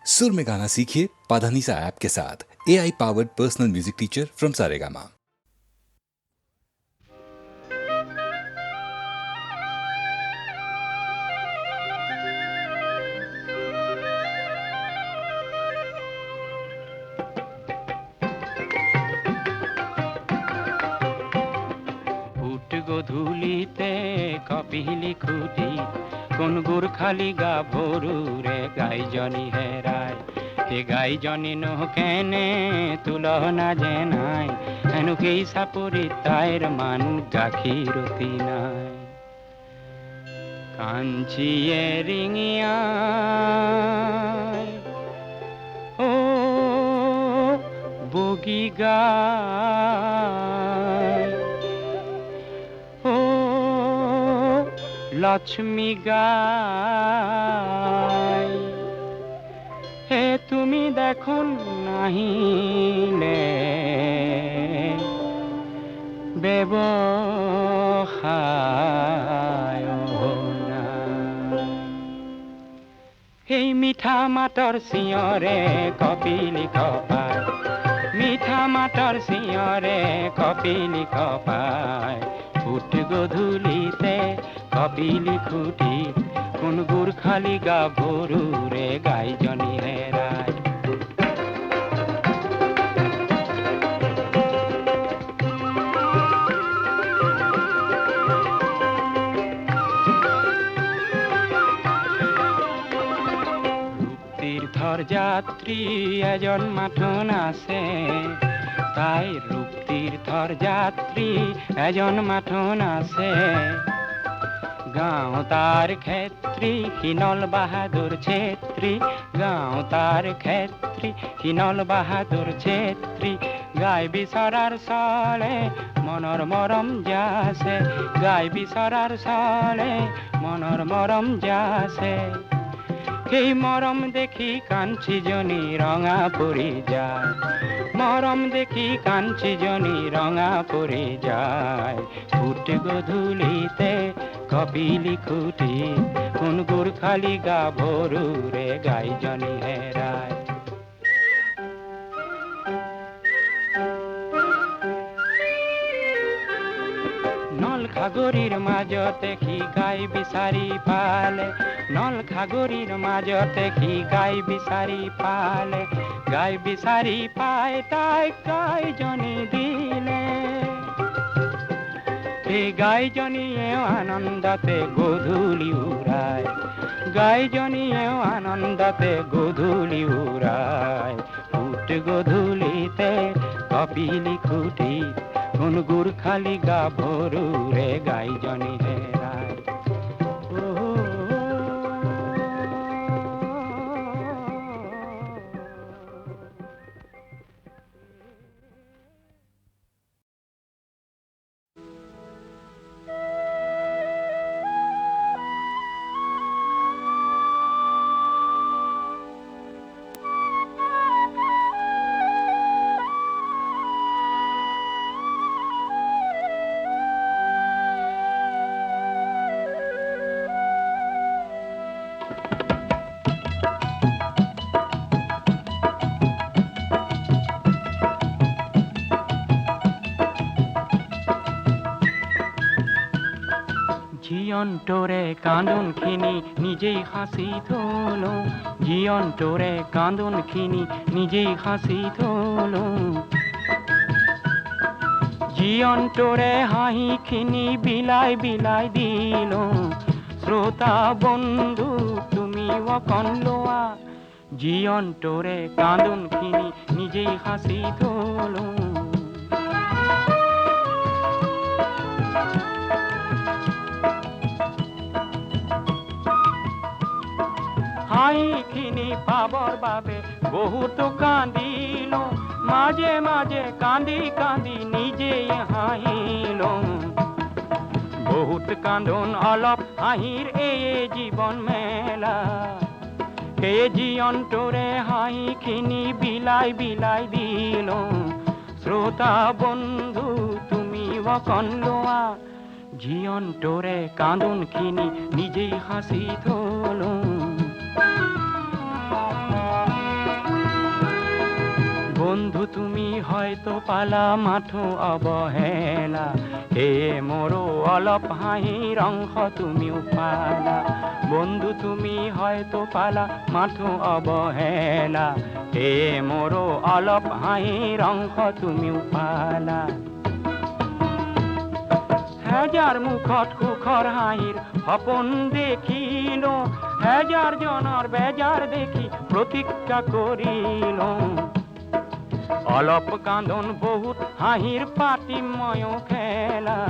सुर में गाना सीखिए पाधानीसा ऐप के साथ। AI powered personal music teacher from Saregama. গধূলিতে কপিলি খুটি কোন গুরখালি গা ভোরুরে গাইজনি হেরায় হে গাইজনি নহকেনে তুলনা যে নাই হেনুকেই সাপুরি তাইর মান গাখিরতি নাই কাঞ্চিয়ে রিঙিয়া ও বগি গায় লক্ষ্মী গাই হে তুমি দেখো নাহিলে ব্যৱসায় না সেই মিঠা মাতৰ চিঞৰে কপিলি খপায় মিঠা মাতৰ চিঞৰে কপিলি খপায় ফুট গধূলিতে কপিলি খুটি কোন গুরখালি গা ভোরুরে গাইজনি হেরায় রূপতীর্থর যাত্রী এজন মাঠন আছে তাই রূপতীর্থর যাত্রী এজন মাঠন আছে গাঁও তার ক্ষেত্রী হিনল বাহাদুর ছেত্রী গাঁও তার ক্ষেত্রী হিনল বাহাদুর ছেত্রী গাই বিচরার চলে মনৰ মৰম যাছে গাই বিচৰাৰ চলে মনৰ মৰম যাছে সেই মৰম দেখি কাঞ্চীজনী ৰঙা পৰি যায় মৰম দেখি কাঞ্চীজনী ৰঙা পৰি যায় ফুট গধূলিতে কপিলি খুটি কোন গুৰখালি গা ভোৰুৰে গাইজনি হেৰায় নল খাগৰিৰ মাজতে কি গাই বিচাৰি পালে নল খাগৰিৰ মাজতে কি গাই বিচাৰি পালে গাই বিচাৰি পাই তাই গাইজনি দিলে এই গাইজনীয়েও আনন্দতে গধূলি উৰায় গাইজনীয়েও আনন্দতে গধূলি উৰায় ফুট গধূলিতে কপিলি খুটি কোন গুৰখালি গা ভোৰুৰে গাইজনি হেৰায় জীয়ন্তৰে কান্দোনখিনি নিজেই সাঁচি থলো জীয়ন্তৰে কান্দোনখিনি নিজেই সাঁচি থলো জীয়ন্তৰে হাঁহিখিনি বিলাই বিলাই দিলো শ্ৰোতা বন্ধু তুমি অকণ লোৱা জীয়ন্তৰে কান্দোনখিনি নিজেই সাঁচি থলো হাঁহিখিনি পাবৰ বাবে বহুতো কান্দিলো মাঝে মাঝে কান্দি কান্দি নিজেই হাঁহিলো বহুত কান্দোন অলপ হাঁহিৰ এই জীৱন মেলা সেই জীয়ন্তৰে হাঁহিখিনি বিলাই বিলাই দিলো শ্ৰোতা বন্ধু তুমি অকণ লোৱা জীয়ন্তৰে কান্দোনখিনি নিজেই সাঁচি থলো বন্ধু তুমি হয়তো পালা মাথো অৱহেলা, সেয়ে মোৰো অলপ হাঁহিৰ অংশ তুমিও পালা। বন্ধু তুমি হয়তো পালা মাথো অৱহেলা, সেয়ে মোৰো অলপ হাঁহিৰ অংশ তুমিও পালা। হেজাৰ মুখত সুখৰ হাঁহিৰ সপোন দেখিলো, হেজাৰ জনৰ বেজাৰ দেখি প্ৰতিজ্ঞা কৰিলো। অলপ কান্দোন বহুত হাঁহিৰ পাতিম ময়ো খেলা,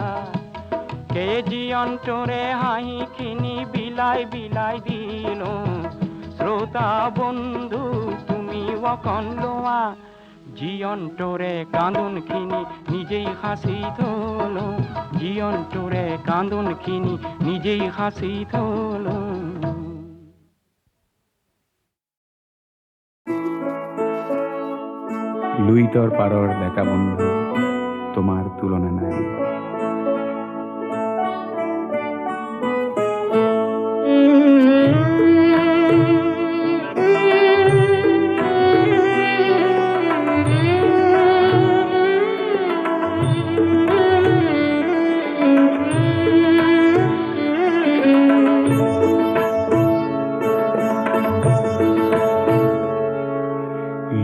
কেজি অন্তৰে হাঁহিখিনি বিলাই বিলাই দিলো। শ্ৰোতা বন্ধু তুমি অকণ লোৱা, জীয়ন্তৰে কান্দোনখিনি নিজেই সাঁচি থলো, জীয়ন্তৰে কান্দোনখিনি নিজেই সাঁচি থলো। লুইতৰ পাৰৰ ডেকা বন্ধু তোমাৰ তুলনা নাই।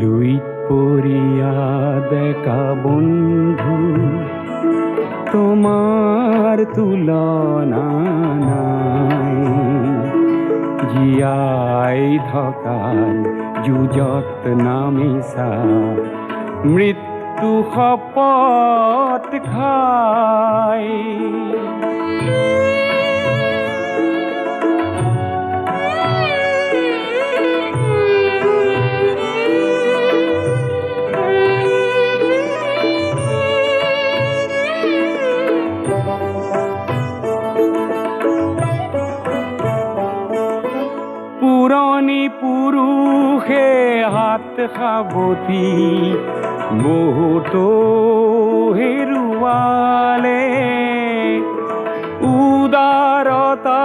লুইত পৰিয়া ডেকা বন্ধু তোমাৰ তুলনা নাই। জীয়াই থকাৰ যুঁজত নামিছা, মৃত্যু শপত খাই। পুৰণি পুৰুষে হাত সাৱটি বহুতো হেৰুৱালে, উদাৰতাক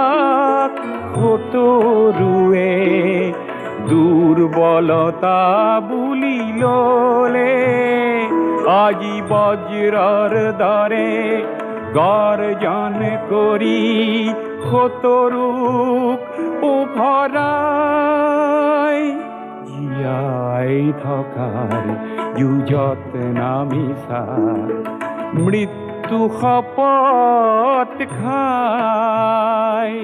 সতৰুৱে দুৰ্বলতা বুলি ল'লে। আজি বজ্ৰৰ দৰে গৰ্জন কৰি সতৰুক উভৰাই, জীয়াই থকাৰ যুঁজত নামিছা, মৃত্যু শপত খাই।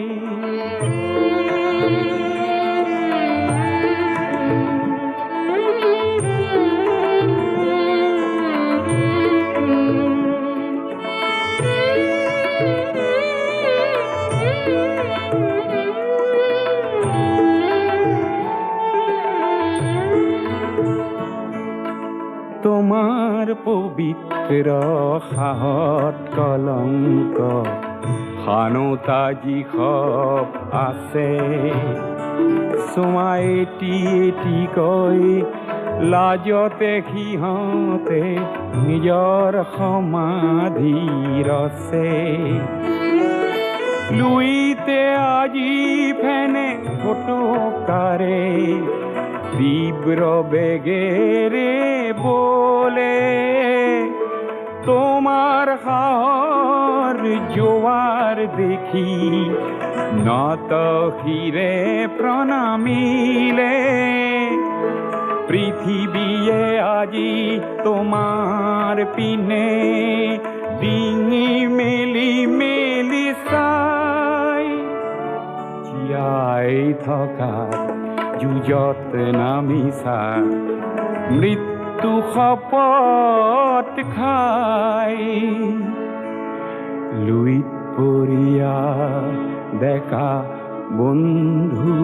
তোমাৰ পবিত্ৰ সাহত কলংক খানোতা যিসব আছে, চোৱা এটি এটিকৈ লাজতে সিহঁতে নিজৰ সমাধি ৰচে। লুইতে আজি ফেনে ফটকাৰে তীব্ৰ বেগেৰে বলে, তোমাৰ হাৰ জোয়াৰ দেখি নত হিৰে প্ৰণামিলে। পৃথিবীয়ে আজি তোমাৰ পিনে ডিঙি মেলি মেলি চাই, জীয়াই থকাৰ যুঁজত নামিছা, মৃত্যু শপত খাই। লুইত পৰিয়া ডেকা বন্ধু।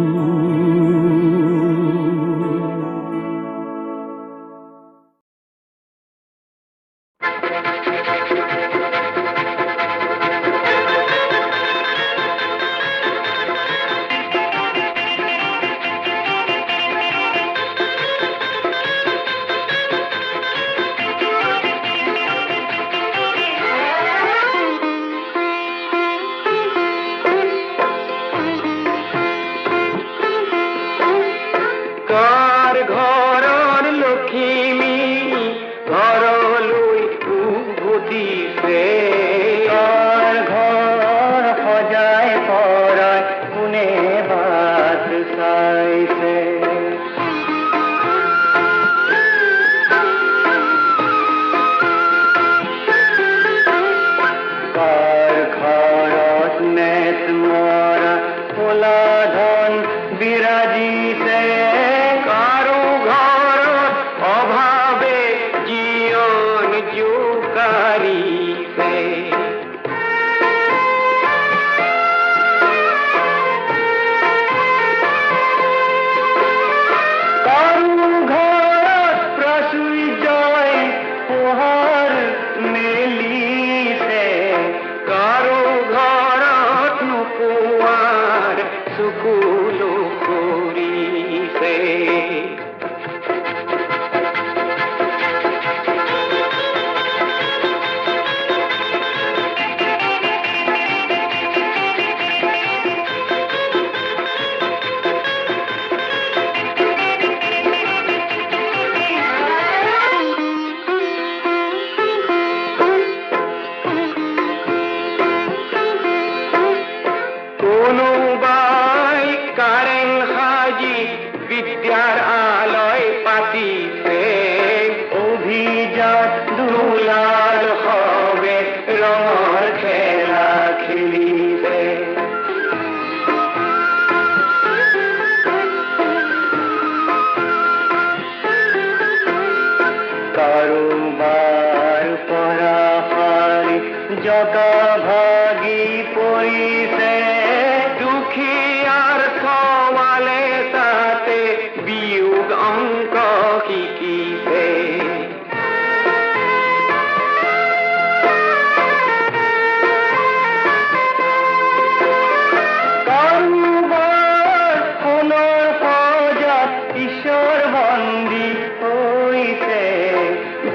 কোনোবাই কারেং হাজি বিদ্যার আলয় পাতিছে, অভিজাত দুলাল হবে রঙর খেলা খেলিবে। কারোবার পরাহারি জকা ভাগি পরিছে, দুখিয়ার সওয়ালে তাতে বিয়োগ অঙ্ক শিকিছে। কারোবার সোণৰ সজাত ঈশ্বৰ বন্দী হৈছে,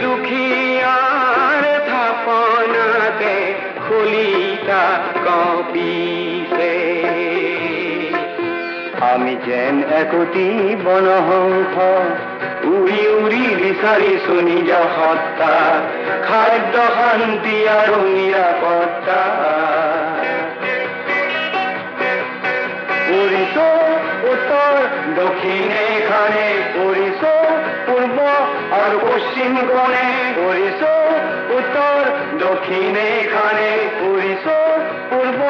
দুখিয়াৰ থাপনাতে খলিতা কঁপিছে। আমি যেন একোটি বনহংস, উৰি উৰি বিচাৰিছো নিজ সত্তা, খাদ্য শান্তি আৰু নিৰাপত্তা। উৰিছো উত্তৰ দক্ষিণে খানে, উৰিছো পূৰ্ব আৰু পশ্চিম কোণে, উৰিছো উত্তৰ দক্ষিণে খানে, উৰিছো পূৰ্ব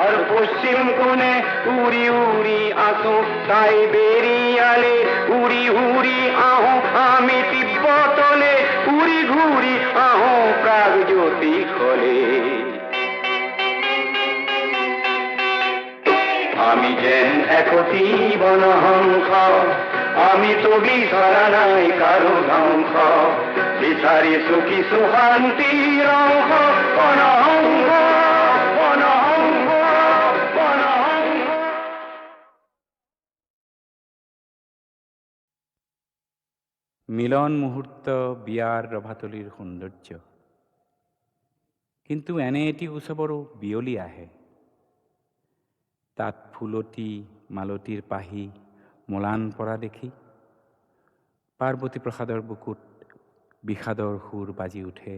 আৰু পশ্চিম কোণে। উৰি উৰি আছো চাইবেৰিয়ালে, উৰি উৰি আহো আমি তিব্বতলে, উৰি ঘূৰি আহো প্ৰাগজ্যোতিষলে। আমি যেন একটি বনহংস, আমি তো বিচৰা নাই কাৰো ধ্বংস, বিচাৰিছো কিছু শান্তিৰ অংশ। বনহংস বনহংস বনহংস। মিলন মুহূৰ্ত বিয়াৰ ৰভাতলিৰ সৌন্দৰ্য, কিন্তু এনে এটি উৎসৱৰো বিয়লি আহে। তাত ফুলতি মালতীৰ পাহি মলান পৰা দেখি পাৰ্বতী প্ৰসাদৰ বুকুত বিষাদৰ সুৰ বাজি উঠে।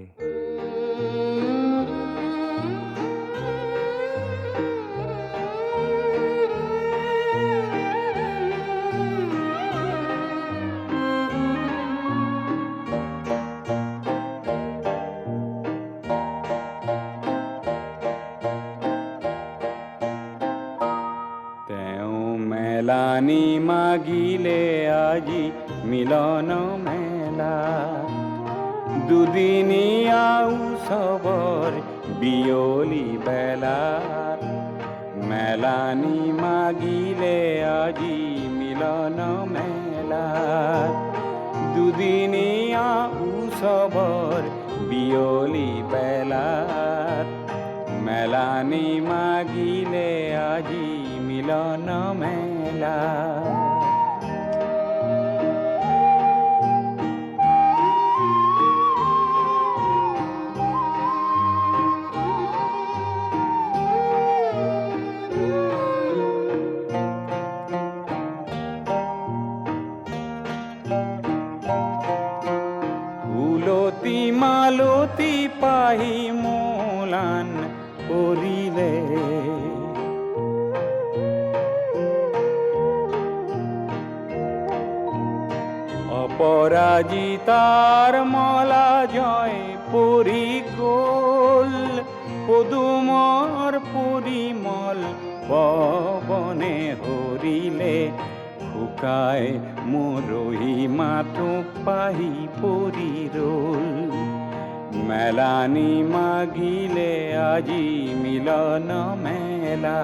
মেলানি মাগিলে আজি মিলন মেলা, দুদিনীয়া উৎসৱৰ বিয়লি বেলাত। মেলানি মাগিলে আজি মিলন মেলাত, দুদিনীয়া উৎসৱৰ বিয়লি বেলাত। মেলানি মাগিলে আজি মিলন মেলা। ফুলতি মালতি পাহি মলান কৰিলে, অপৰাজিতাৰ মলা জয় পৰি গ'ল, পদুমৰ পৰিমল পৱনে হৰিলে। শুকাই মৰহি মাথো পাহি পৰি ৰ'ল, মেলানি মাগিলে আজি মিলন মেলা।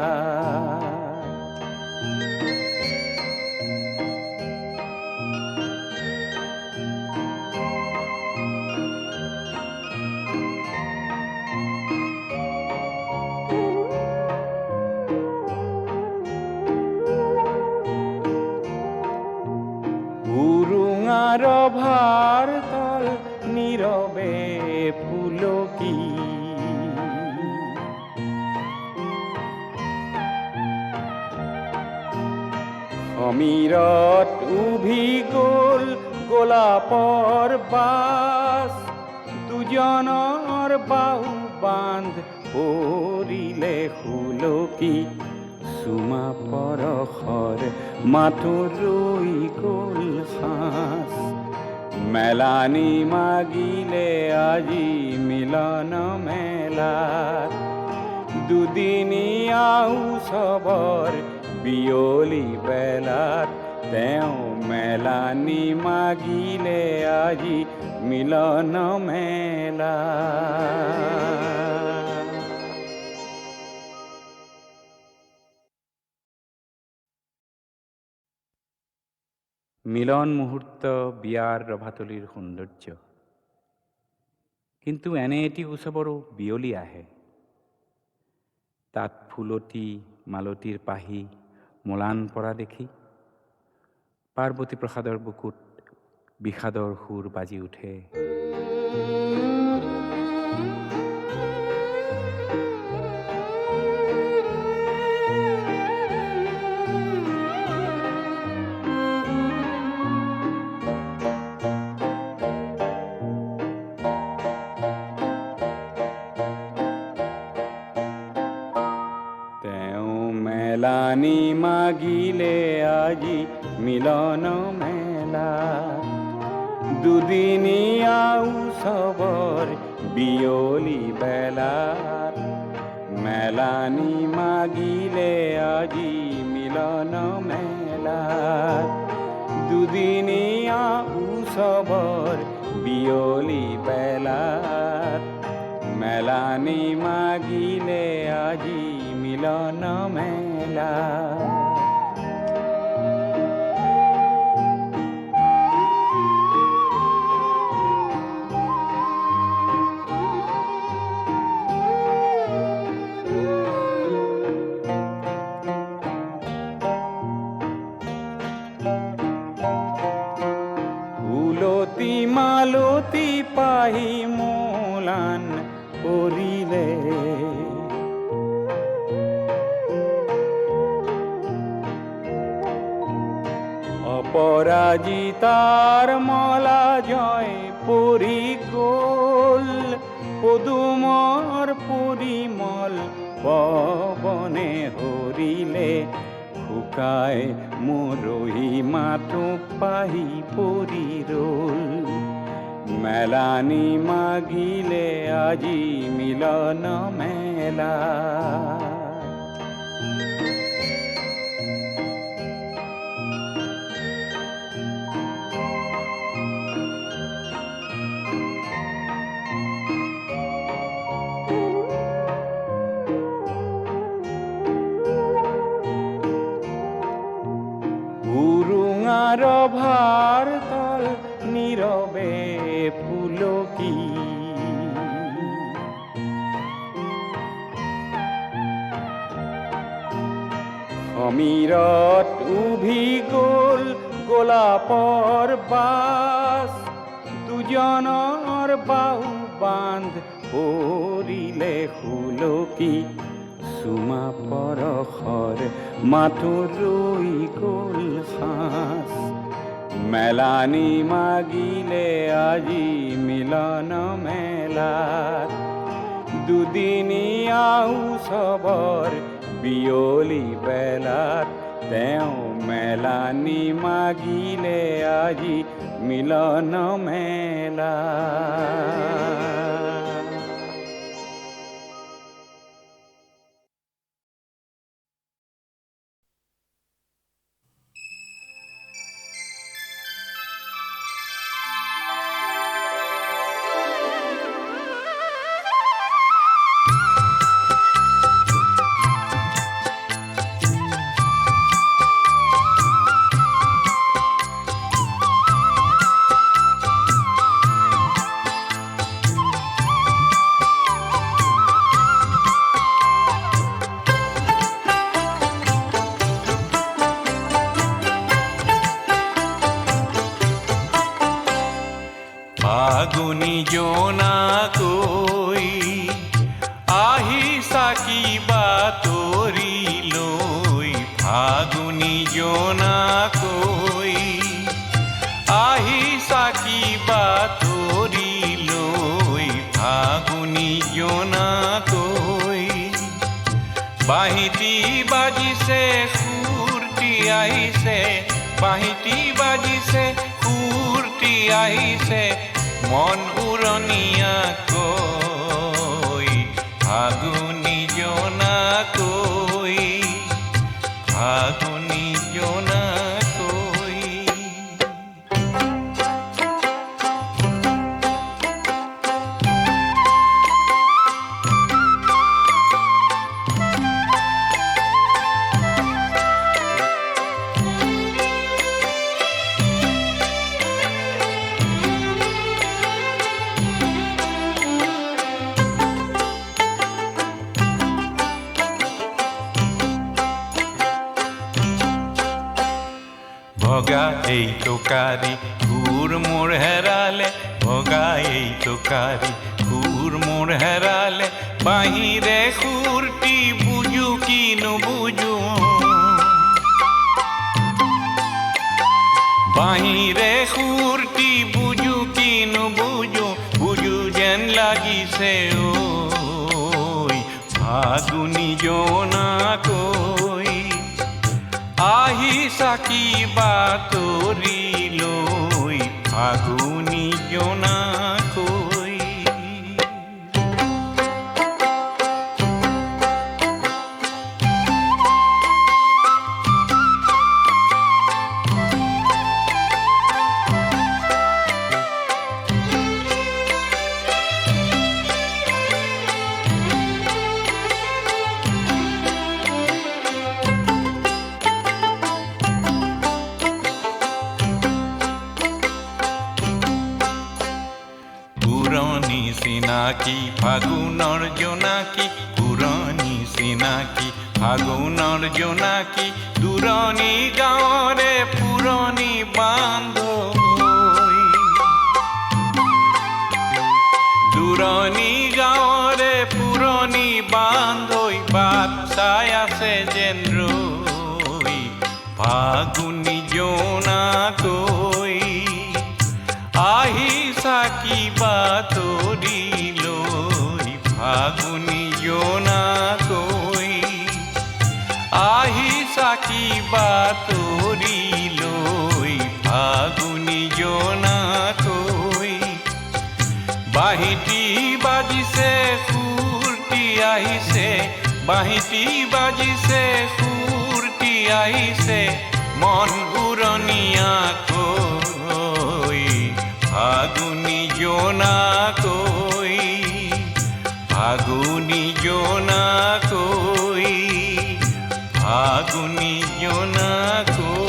উৰুঙাৰ ভাৰ তল নীৰৱে পুলকি সমীৰত উভি গ'ল গোলাপৰ বাছ দুজনৰ বাহু বান্ধ পৰিলে সুলকি চুমা পৰশৰ মাথো ৰৈ গ'ল সাঁচ মেলানি মাগিলে আজি মিলন মেলাত দুদিনীয়া উৎসৱৰ বিয়লি বেলাত তেওঁ মেলানি মাগিলে আজি মিলন মেলা মিলন মুহূৰ্ত বিয়াৰ ৰভাতলিৰ সৌন্দৰ্য কিন্তু এনে এটি উৎসৱৰো বিয়লি আহে তাত ফুলতি মালতীৰ পাহি মলান পৰা দেখি পাৰ্বতী প্ৰসাদৰ বুকুত বিষাদৰ সুৰ বাজি উঠে মেলানি মাগিলে আজি মিলন মেলা দুদিনীয়া উৎসৱৰ বিয়লি বেলাত মেলানি মাগিলে আজি মিলন মেলাত দুদিনীয়া উৎসৱৰ বিয়লি বেলাত মেলানি মাগিলে আজি মিলন মেলা ফুলতি মালতি পাহি মলান পৰিলে অপৰাজিতাৰ মলা জয় পৰি গ'ল পদুমৰ পৰিমল পৱনে হৰিলে শুকাই মৰহি মাথো পাহি পৰি ৰ'ল মেলানি মাগিলে আজি মিলন মেলা উৰুঙাৰ ভাৰ তল নীৰৱে পুলকি সমীৰত উভি গ'ল গোলাপৰ বাছ দুজনৰ বাহু বান্ধ পৰিলে সুলকি চুমা পৰশৰ মাথো ৰৈ গ'ল সাঁচ মেলানি মাগিলে আজি মিলন মেলাত দুদিনীয়া উৎসৱৰ বিয়লি বেলাত তেওঁ মেলানি মাগিলে আজি মিলন মেলা ফাগুনি জোনাকৈ আহিছা কিবা তৰি লৈ ফাগুনি জোনাকৈ আহিছা কিবা তৰি লৈ ফাগুনি জোনাকৈ বাঁহীটি বাজিছে সুৰটি আহিছে বাঁহীটি বাজিছে সুৰটি আহিছে মন উৰণীয়াকৈ ফাগুনি জোনাকৈ ফাগুনি জোনাকৈ ভগা এই টোকাৰি সুৰ মোৰ হেৰালে ভগা এই টোকাৰি সুৰ মোৰ হেৰালে বাহিৰে সুৰটি বুজো কি নুবুজো বাহিৰে সুৰটি বুজো কি নুবুজো বুজো যেন লাগিছে ঐ ফাগুনি জোনাকৈ আহিছা কিবা তৰি লৈ ফাগুনি জোনাকৈ পুৰণি চিনাকি ফাগুনৰ জোনাকী পুৰণি চিনাকি ফাগুনৰ জোনাকী দূৰণি গাঁৱৰে পুৰণি বান্ধৈ দূৰণি গাঁৱৰে পুৰণি বান্ধৈ বাট চাই আছে যেন ৰৈ ফাগুনি জোনাকৈ আহিছা কিবা তৰি লৈ ফাগুনি জোনাকৈ আহিছা কিবা তৰি লৈ ফাগুনি জোনাকৈ বাঁহীটি বাজিছে সুৰটি আহিছে বাঁহীটি বাজিছে সুৰটি আহিছে মন উৰণীয়াকৈ ফাগুনি জোনাকৈ ফাগুনি জোনাকৈ ফাগুনি জোনাকৈ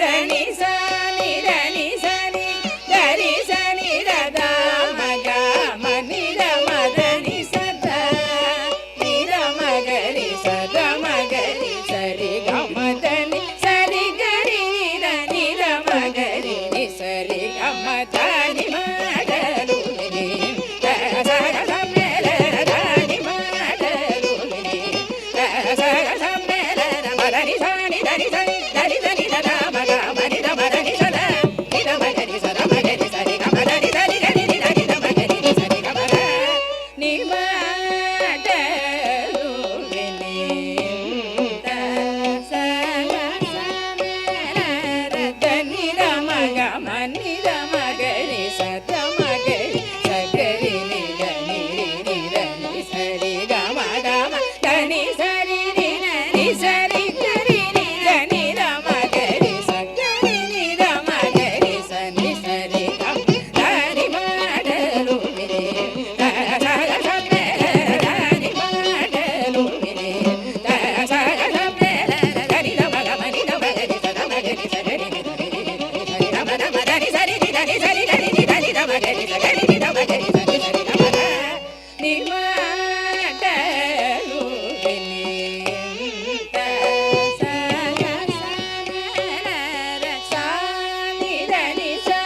దని సా ని దని సా ని దని సా ని ద ద మ గ మ ని ద మ ద ని స ద ని ద మ గ రి స ద మ గ రి స రి గ మ ద ని స రి గ రి ని ద ని ద మ గ రి ని స రి గ మ ద ని మ ద లు ని ద స గ స మే ల ద ని మ ద లు ని ద స గ స మే ల ద మ ద ని స ని ద ని స ని ద ని ద ని ద ద మ గ మ ని ద మ ద ని స ద ని ద మ గ రి స ద మ గ రి స రి గ మ ద ని ద ని ద ని ని ద ని ద మ గ రి ని స రి గ మ ద ని మ ద లు ని ద స గ స మే ల ద ద ని ద మ గ మ ని ద మ గ రి స ద మ గ రి స గ రి ని ద ని రి ని ద ని స రి గ మ ద మ ద ని స రి ని న ని స రి గ రి ని ద ని ద మ గ రి స గ రి ని ద మ గ రి స ని స రి గ మ ద ని మ ద లు ని ద స గ స మే ల ద ని మ ద లు ని ద స గ స మే ల ద ని ద మ గ మ ని ద మ గ రి స ద మ గ రి స గ రి ని ద ని ని ద ని ద మ ద మ ద ని స రి ని ద ని స రి ద ని ని ద ని ద మ గ రి స గ రి ని ద మ గ రి స ని స రి గ మ ద ని మ ద లు ని ద స గ స మే ల ర సా ని ద ని సా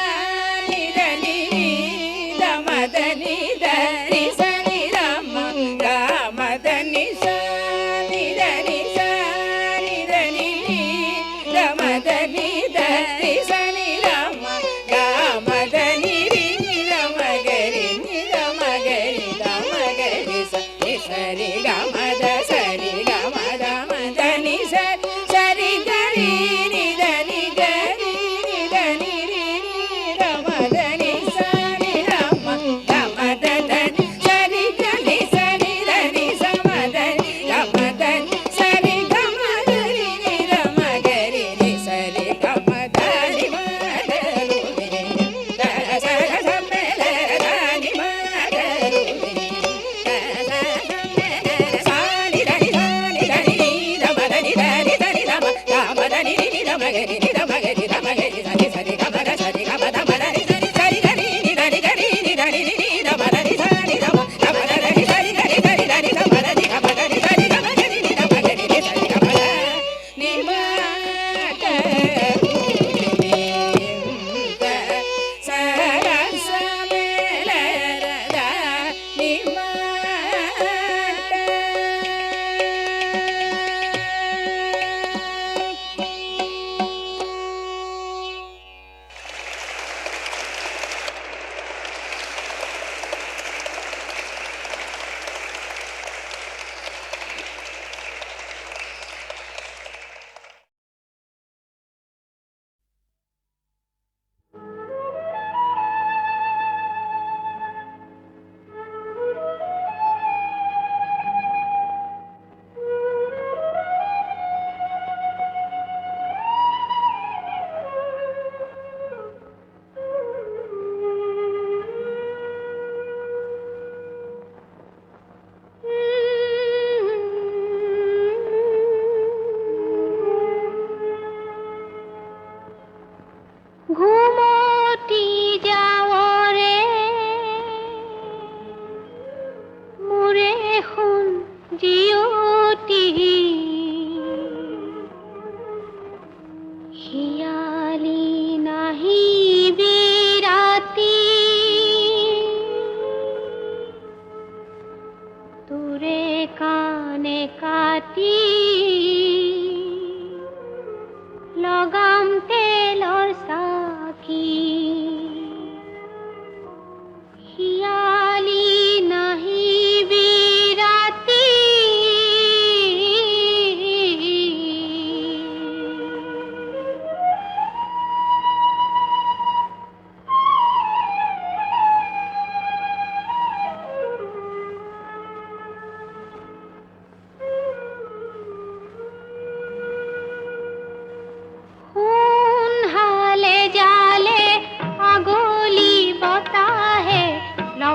ని ద ని ని ద మ ద ని ద ని స ని ద మ గ మ ద ని సా ని ద ని సా ని ద ని ని ద మ ద ని ద ని స ని ద మ గ మ ద ని రి ని ద మ గ రి ని ద మ గ రి ద మ గ రి స ని స రి గ మ ద స రి గ మ ద మ ద ని స స రి గ రి ని ద ని గ రి ని ద ని రి ని ద మ ద ని స ని ద మ గ మ ద ద ని స రి గ ని స ని ద ని స మ ద ని గ మ ద ని స రి గ మ ద రి ని ద మ గ రి ని స రి గ మ ద ని మ ద లు ని ద స గ స మే ల ద ని మ ద లు ని ద స గ మే ల సా ని ద ని సా ని ద ని ని ద మ ద ని ద ని ద ని ద మ గ మ ద ని ని ని ద మ గ రి ని ద మ గ రి ద మ గ రి స ని స రి గ మ ద స రి గ మ ద మ ద ని స రి స రి గ రి ని ద ని గ రి ని ద ని ని ని ద మ ద ని స ని ద మ గ మ ద ద ని స రి గ రి స రి ద ని ద మ ద ని గ మ ద ని స రి గ మ గ రి ని ద మ గ రి ని స రి గ మ ద ని మ ద లు ని ద స గ స మే ల ర ద ని మ ঘুমটি যাও রে মোরে খুন জিয়তি হিয়ালি নাহি বিরাতি তোরে কানে কাটি লগাম তেলৰ চাকি হিয়ালি নাহি বিৰাতি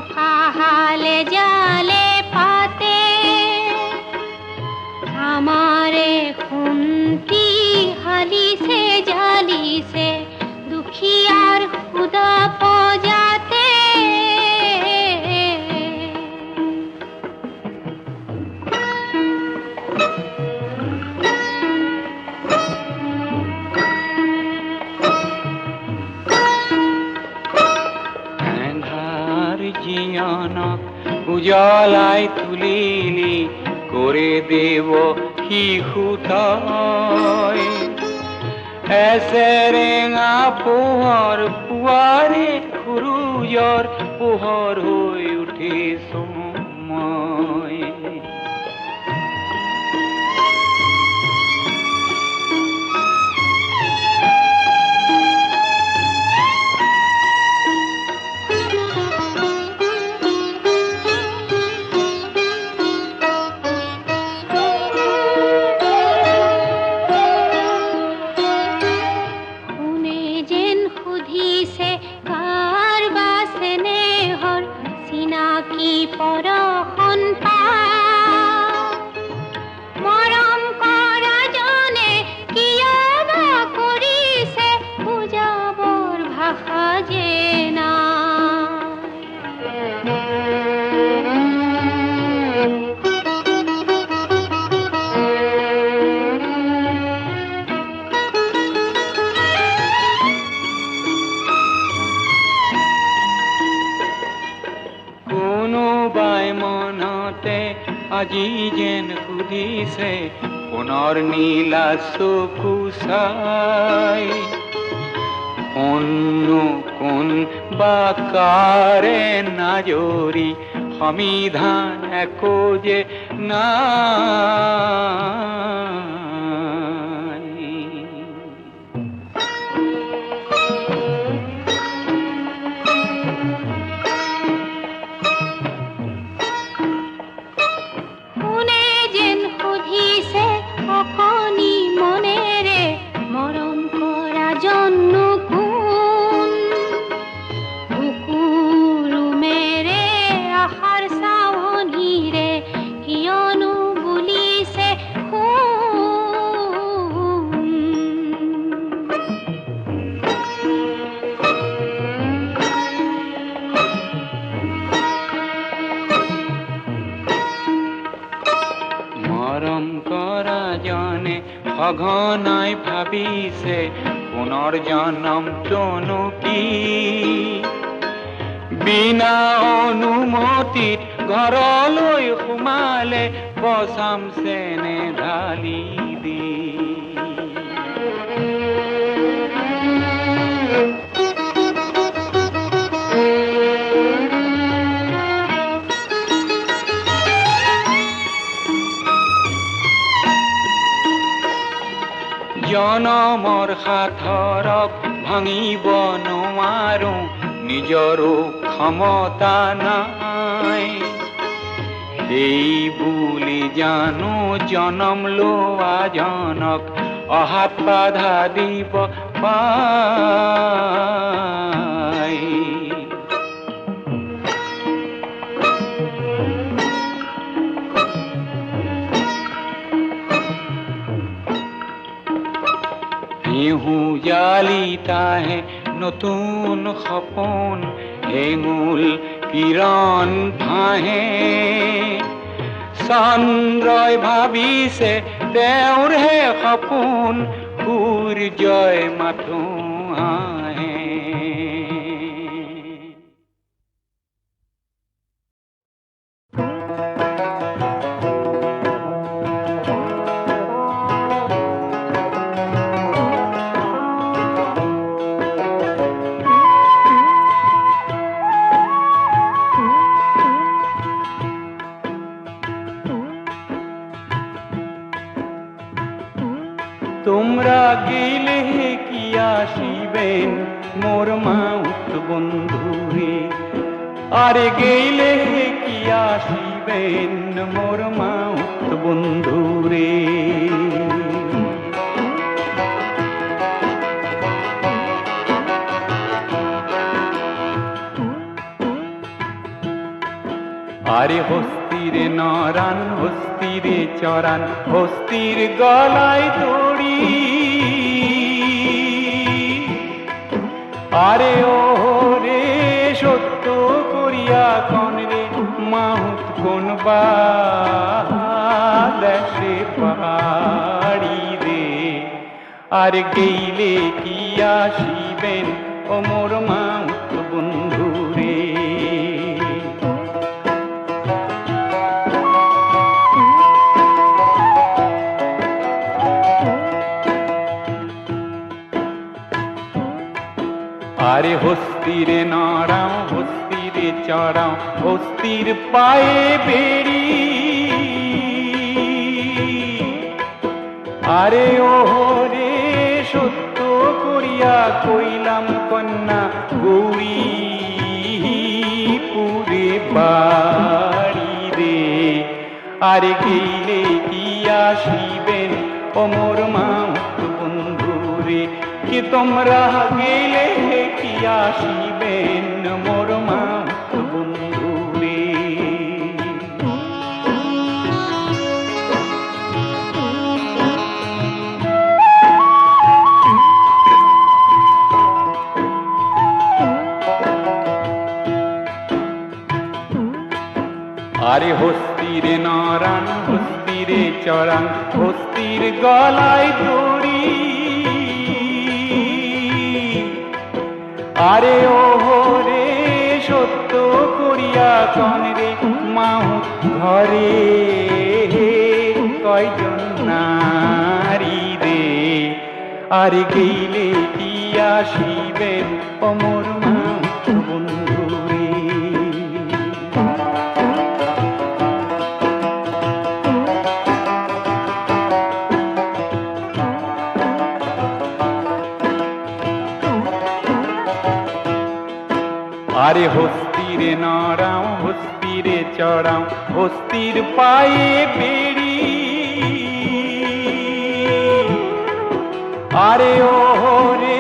ফাহালে জালে পাতে আমাৰে খুন্তি হালি সে জালি উজলাই তুলিলি কৰে দেব শিশুতয় এসেৰেঙা পোহৰ পুৱাৰে সূৰুযৰ পোহৰ হৈ উঠিছো মই আজি যেন সুধিছে পুনৰ নীলা চকু চাই কোন বাকাৰে নাজৰি সমিধান একো যে নাই সঘনাই ভাবিছে পুনৰ জনমটোনো কি বিনা অনুমতিত ঘৰলৈ সোমালে বচাম চেনে ঢালি দি জনমৰ সাথৰক ভাঙিব নোৱাৰো নিজৰো ক্ষমতা নাই সেই বুলি জানো জনম লোৱা জনক অহাত বাধা দিব পাই জালিতাহে নতুন সপোন হেঙুল কিৰণ ভাহে চন্দ্ৰই ভাবিছে তেওঁৰহে সপোন সূৰ্যই মাথো আহে তোমরা গেলে কি আসিবেন মোর মাউত বন্ধুরে আরে গেলে কি আসিবেন মোর মাউত বন্ধুরে আরে হস্তিরে নরান হস্তিরে চরান হস্তির গলায় দড়ি আরে ও রে সত্য করিয়া কন রে মাহুত কোন দেশে পাহাড়ি রে আর গেইলে কি আসিবেন ও মোর মাউত বন্ধু রে আরে হস্তিরে নড়াও হস্তিরে চড়াও হস্তির পায়ে বেড়ি আরে ওহরে সত্য করিয়া কইলাম কন্যা গৌরী পুরে বাড়ি রে আরে গেলে কি আসিবেন অমর মাউত বন্ধু রে কি তোমরা গেলে কি আসিবেন মোর মাউত বন্ধু রে আরে হস্তিরে নরান হস্তিরে চড়ান হস্তির গলায় দড়ি আরে ওহরে সত্য করিয়া কনরে মাউত ঘরে কয়জন নারী রে আরে গেলে কি আসিবেন অমর মাউত বন্ধু রে আরে হস্তিরে নড়াও হস্তিরে চড়াও হস্তির পায়ে বেড়ি আরে ওহরে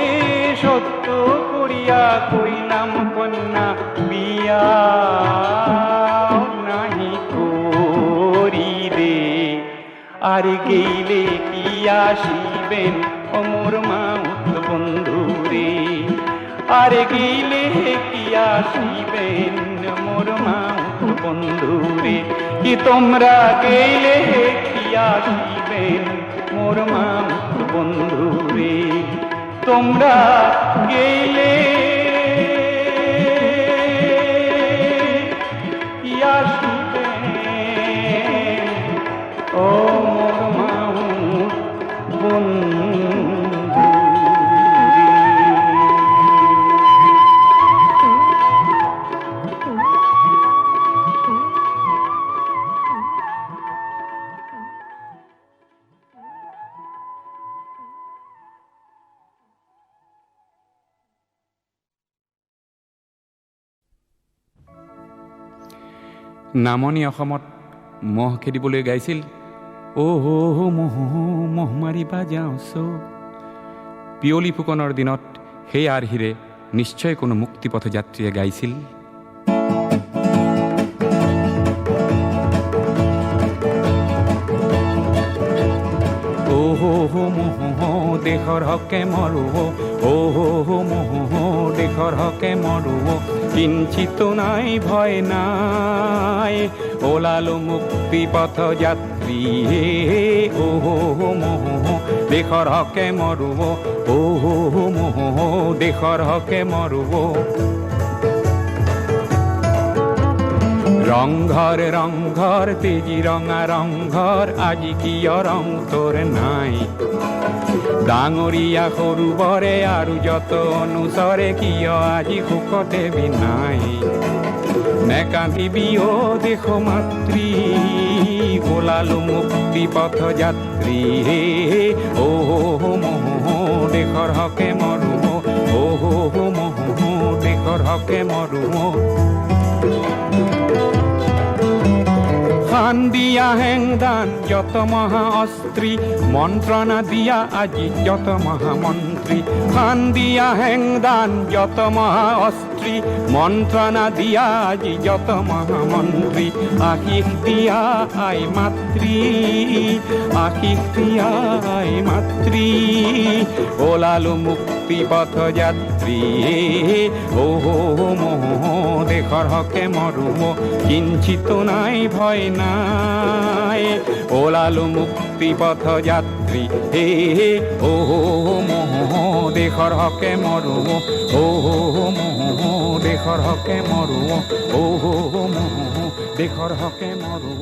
সত্য করিয়া কইলাম কন্যা বিয়া নাহি করি রে আরে গেলে কি আসিবেন অমর মাউত বন্ধু রে আরে গেলে কি আসিবেন মোর মাউত বন্ধু রে কি তোমরা গেলে কি আসিবেন মোর মাউত বন্ধু রে তোমরা গেলে কি আসিবেন ও মোর মাউত বন্ধু নামনি অসমত মহ খেদিবলৈ গাইছিল মহ মহ মাৰিবা যাওঁছ পিয়লি ফুকনৰ দিনত সেই আৰ্হিৰে নিশ্চয় কোনো মুক্তিপথ যাত্ৰীয়ে গাইছিল মহ দেশৰ হকে মৰো মহ দেশৰ হকে মৰো কিঞ্চিত নাই ভয় নাই ওলালো মুক্তি পথ যাত্ৰী মহ দেশৰ হকে মৰো মহ দেশৰ হকে মৰো ৰংঘৰ ৰংঘৰ তেজি ৰঙা ৰংঘৰ আজি কিয় ৰং তোৰ নাই ডাঙৰীয়া সৰু বৰে আৰু যত অনুচৰে কিয় আজি সুখতে বিনাই নেকান্দিবি অ দেশ মাতৃ ওলালো মুক্তি পথ যাত্ৰী মহ দেশৰ হকে মৰো মহ দেশৰ হকে মৰো খান দিয়া হেংদান যত মহা অস্ত্রী মন্ত্রণা দিয়া আজি যত মহামন্ত্রী খান দিয়া হেংদান যত মহা অস্ত্রী মন্ত্রণা দিয়া আজি যত মহামন্ত্রী আশিস দিয়া আই মাতৃ আশিস দিয়া আই মাতৃ ওলালো মুক্তি পথ যাত্রী মহ দেশৰ হকে মৰো কিঞ্চিত নাই ভয় নাই ওলালো মুক্তি পথ যাত্ৰী মহ দেশৰ হকে মৰো মহ দেশৰ হকে মৰো মহ দেশৰ হকে মৰো